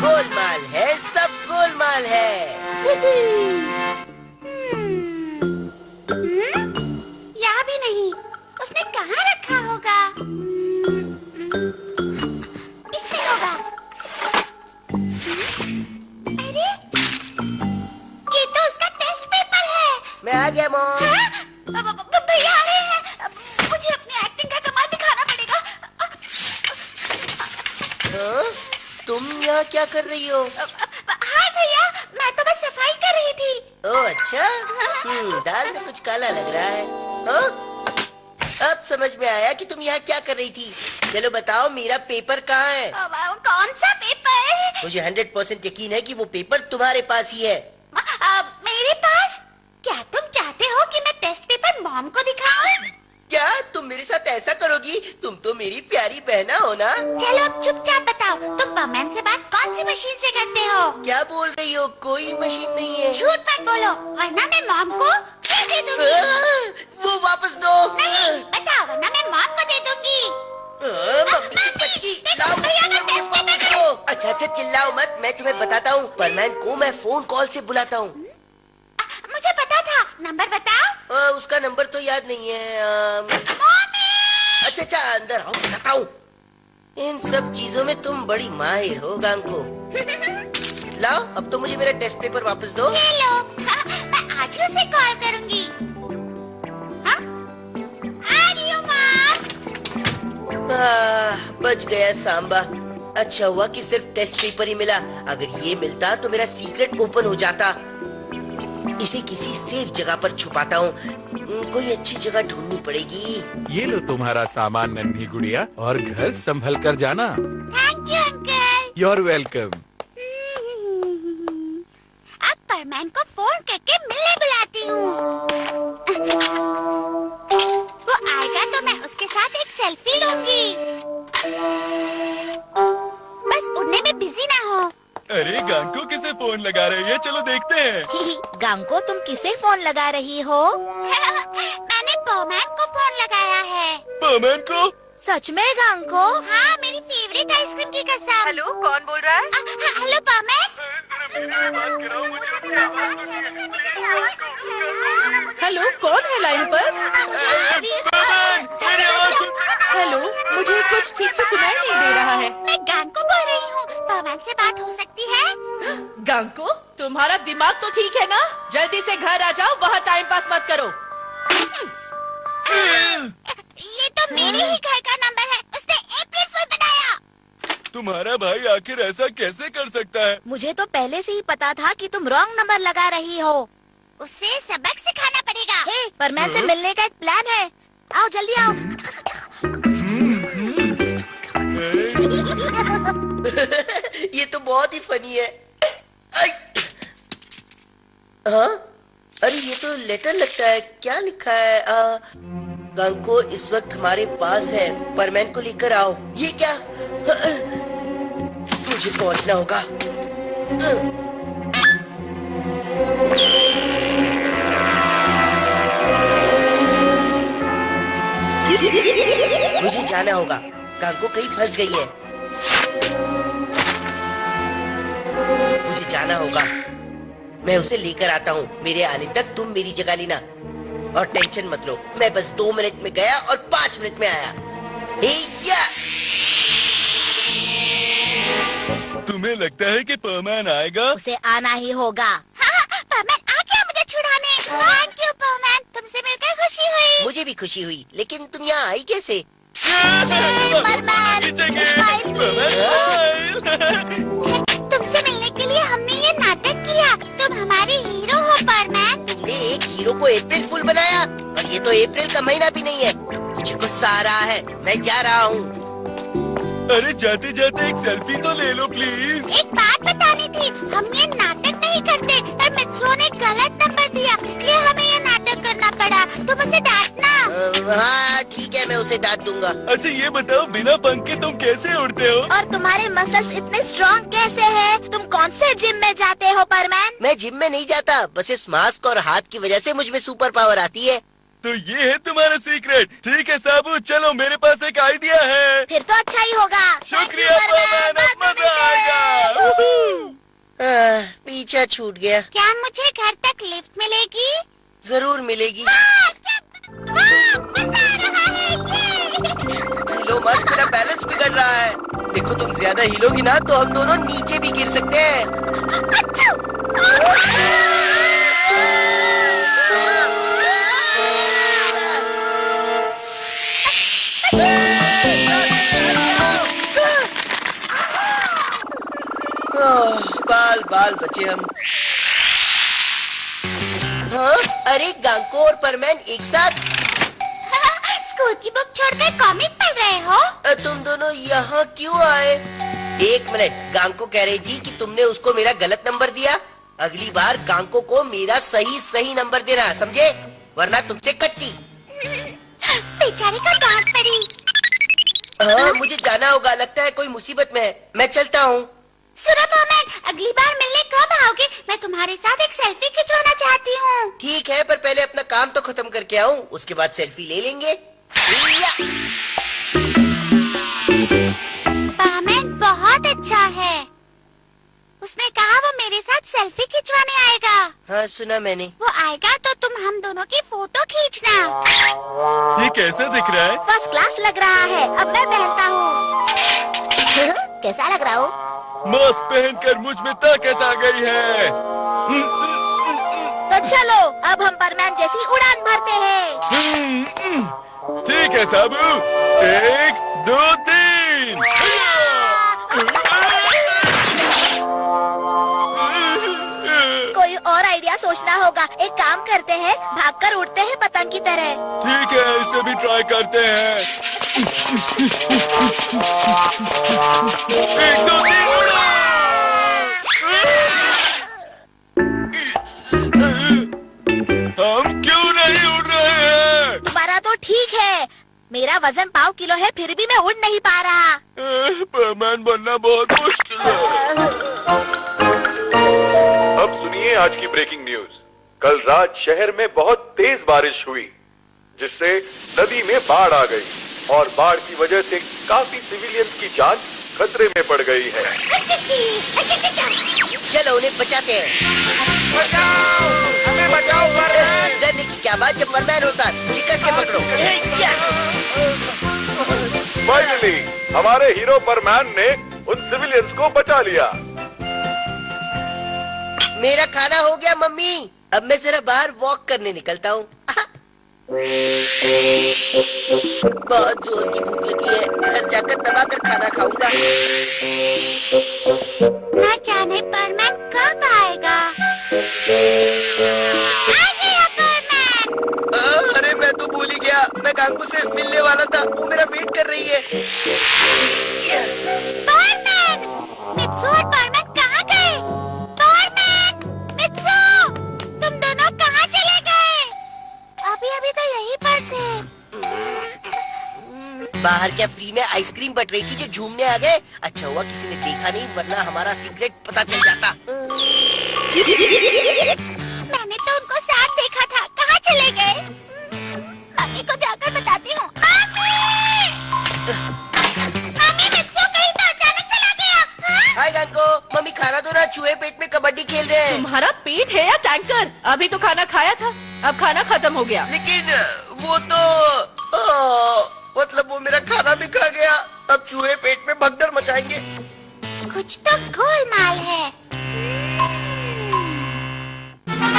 गोलमाल है, सब गोलमाल है। यहाँ भी नहीं। उसने कहाँ रखा होगा? इसमें होगा। अरे, ये तो उसका टेस्ट पेपर है। मैं आ गया मॉम। हाँ? भैया आ रहे हैं। मुझे अपनी एक्टिंग का कमाल दिखाना पड़ेगा। हाँ? तुम यहाँ क्या कर रही हो? हाय भैया, मैं तो बस सफाई कर रही थी। ओह अच्छा। दाल में कुछ काला लग रहा है। हाँ? अब समझ में आया कि तुम यहाँ क्या कर रही थी। चलो बताओ, मेरा पेपर कहाँ है? कौन सा पेपर? मुझे 100% यकीन है कि वो पेपर तुम्हारे पास ही है। मेरे पास? क्या तुम चाहते हो कि मैं टेस्ट पेपर मॉम को दिखाऊं? क्या तुम मेरे साथ ऐसा करोगी? तुम तो मेरी प्यारी बहना हो ना। चलो अब चुपचाप बताओ, तुम परमैन से बात कौन सी मशीन से करते हो? क्या बोल रही हो? कोई मशीन नहीं है। झूठ मत बोलो, वरना मैं मॉम को दे दूंगी। वो वापस दो। नहीं, बताओ, वरना मैं मॉम को दे दूंगी। मम्मी की बच्ची, लाओ भैया का वो टेस्ट वापस पेपर। दो। अच्छा चिल्लाओ मत, मैं तुम्हें बताता हूँ। परमैन को मैं फोन कॉल से बुलाता हूँ। मुझे पता था, नंबर बताओ। उसका नंबर तो याद नहीं है। मम्मी! अच्छा अंदर आओ, बताता हूँ। इन सब चीजों में तुम बड़ी माहिर हो गांको। लाओ, अब तो मुझे मेरा टेस्ट पेपर वापस दो। ये लो। हाँ, मैं आज ही उसे कॉल करूंगी। हाँ? आ रही हूँ मॉम। बच गया सांबा। अच्छा हुआ कि सिर्फ टेस्ट पेपर ही मिला। अगर ये मिलता तो मेरा सीक्रेट ओपन हो जाता। इसे किसी सेफ जगह पर छुपाता हूँ। कोई अच्छी जगह ढूंढनी पड़ेगी। ये लो तुम्हारा सामान नन्ही गुड़िया, और घर संभल कर जाना। Thank you uncle. You are welcome. अब परमैन को फोन करके मिलने बुलाती हूँ। वो आएगा तो मैं उसके साथ एक सेल्फी लूंगी। बस उड़ने में बिजी ना हो। अरे गांको किसे फोन लगा रही है? चलो देखते हैं। गांको, तुम किसे फोन लगा रही हो? मैंने परमैन को फोन लगाया है। परमैन को? सच में गांको? हाँ, मेरी फेवरेट आइसक्रीम की कसम। हेलो, कौन बोल रहा है? हेलो परमैन। हेलो, कौन है लाइन पर? हेलो, मुझे कुछ ठीक से सुनाई नहीं दे रहा है। मैं गांको बोल रही हूँ। परमैन से बात हो सकती है? गांको, तुम्हारा दिमाग तो ठीक है ना? जल्दी से घर आ जाओ, वहाँ टाइम पास मत करो। ये तो मेरे ही घर का नंबर है। उसने अप्रैल फूल बनाया। तुम्हारा भाई आखिर ऐसा कैसे कर सकता है? मुझे तो पहले से ही पता था कि तुम रॉन्ग नंबर लगा रही हो। उसे सबक सिखाना पड़ेगा। हे, परमैन से मिलने का एक प्लान है। आओ जल्दी आओ। ये तो बहुत ही फनी है। हाँ? अरे ये तो लेटर लगता है। क्या लिखा है? गांको इस वक्त हमारे पास है, परमैन को लेकर आओ। ये क्या? मुझे पहुंचना होगा। मुझे जाना होगा। गांको कहीं फंस गई है। मुझे जाना होगा। मैं उसे लेकर आता हूँ। मेरे आने तक तुम मेरी जगह लेना और टेंशन मत लो। मैं बस 2 मिनट में गया और 5 मिनट में आया। तुम्हें लगता है कि परमैन आएगा? उसे आना ही होगा। हाँ, परमैन आ गया मुझे छुड़ाने। थैंक यू परमैन, तुमसे मिलकर खुशी हुई। मुझे भी खुशी हुई, लेकिन तुम यहाँ आई कैसे? तुमसे मिलने के लिए हमने ये नाटक किया। तुम हमारे हीरो हो परमैन। तुमने एक हीरो को अप्रैल फूल बनाया, और ये तो अप्रैल का महीना भी नहीं है। मुझे गुस्सा आ रहा है। मैं जा रहा हूँ। अरे जाते जाते एक सेल्फी तो ले लो प्लीज। एक बात बतानी थी, हम ये नाटक नहीं करते, पर मित्सो ने गलत नंबर दिया, इसलिए हमें ये नाटक करना पड़ा। तुम उसे डांटना। हाँ ठीक है, मैं उसे डांट दूंगा। अच्छा ये बताओ, बिना पंख के तुम कैसे उड़ते हो? और तुम्हारे मसल्स इतने स्ट्रॉन्ग कैसे हैं? तुम कौन से जिम में जाते हो परमैन? मैं जिम में नहीं जाता, बस इस मास्क और हाथ की वजह से मुझ में सुपर पावर आती है। तो ये है तुम्हारा सीक्रेट? ठीक है साबू, चलो मेरे पास एक आइडिया है। फिर तो अच्छा ही होगा। शुक्रिया परमैन, अब मजा आएगा। पीछा छूट गया। क्या मुझे घर तक लिफ्ट मिलेगी? जरूर मिलेगी। मजा आ रहा है ये। हिलो मत, मेरा बैलेंस बिगड़ रहा है। देखो तुम ज्यादा हिलोगी ना तो हम दोनों नीचे भी गिर सकते हैं। बाल बाल बचे हम। हाँ? अरे गांको और परमैन एक साथ। स्कूल की बुक छोड़कर कॉमिक पढ़ रहे हो? तुम दोनों यहाँ क्यों आए? एक मिनट, गांको कह रही थी कि तुमने उसको मेरा गलत नंबर दिया। अगली बार गांको को मेरा सही नंबर देना, समझे? वरना तुमसे कट्टी। बेचारे को डांट पड़ी। हाँ, मुझे जाना होगा, लगता है कोई मुसीबत में है। मैं चलता हूँ। सुनो परमैन, अगली बार मिलने कब आओगे? मैं तुम्हारे साथ एक सेल्फी खिंचवाना चाहती हूँ। ठीक है, पर पहले अपना काम तो खत्म करके आऊँ, उसके बाद सेल्फी ले लेंगे। परमैन बहुत अच्छा है। उसने कहा वो मेरे साथ सेल्फी खिंचवाने आएगा। हाँ, सुना मैंने। वो आएगा तो तुम हम दोनों की फोटो खींचना। ये कैसा दिख रहा है? फर्स्ट क्लास लग रहा है। अब मैं पहनता हूँ। कैसा लग रहा हूँ? मास्क पहनकर मुझ में ताकत आ गई है। तो चलो अब हम परमैन जैसी उड़ान भरते हैं। ठीक है साबू, 1 2 3। कोई और आइडिया सोचना होगा। एक काम करते हैं, भागकर उड़ते हैं पतंग की तरह। ठीक है, इसे भी ट्राई करते हैं। 1 2 3 उड़ो! हम क्यों नहीं उड़ रहे हैं? तुम्हारा तो ठीक है, मेरा वजन 5 किलो है, फिर भी मैं उड़ नहीं पा रहा। परमैन बनना बहुत मुश्किल है। अब सुनिए आज की ब्रेकिंग न्यूज। कल रात शहर में बहुत तेज बारिश हुई, जिससे नदी में बाढ़ आ गई और बाढ़ की वजह से काफी सिविलियंस की जान खतरे में पड़ गई है। चलो उन्हें बचाते हैं। बचाओ, हमें बचाओ परमैन। डरने की क्या बात, जब परमैन हो साथ, जी कस के पकड़ो। फाइनली हमारे हीरो परमैन ने उन सिविलियंस को बचा लिया। मेरा खाना हो गया मम्मी, अब मैं जरा बाहर वॉक करने निकलता हूँ। बहुत जोर की भूख लगी है, घर जाकर दबाकर खाना खाऊंगा। न जाने परमैन कब आएगा। आ गया परमैन। अरे मैं तो भूल ही गया, मैं गांगू से मिलने वाला था, वो मेरा वेट कर रही है। परमैन, मित्सु और परमैन कहाँ गए? परमैन, मित्सु, तुम दोनों कहाँ चले गए? अभी तो यहीं पर थे। बाहर क्या फ्री में आइसक्रीम बट रही थी जो झूमने आ गए? अच्छा हुआ किसी ने देखा नहीं, वरना हमारा सीक्रेट पता चल जाता। मैंने तो उनको साथ देखा था, कहाँ चले गए? मम्मी को जाकर बताती हूँ। मम्मी, मित्सु कहीं तो अचानक चला गया। हाँ? हाय गांगो, मम्मी खाना दो ना, चूहे पेट में कबड्डी खेल रहे हैं। तुम्हारा पेट है या टैंकर? अभी तो खाना खाया था, अब खाना खत्म हो गया। लेकिन वो तो मतलब वो मेरा खाना भी खा गया, अब चूहे पेट में भगदड़ मचाएंगे। कुछ तो गोलमाल है।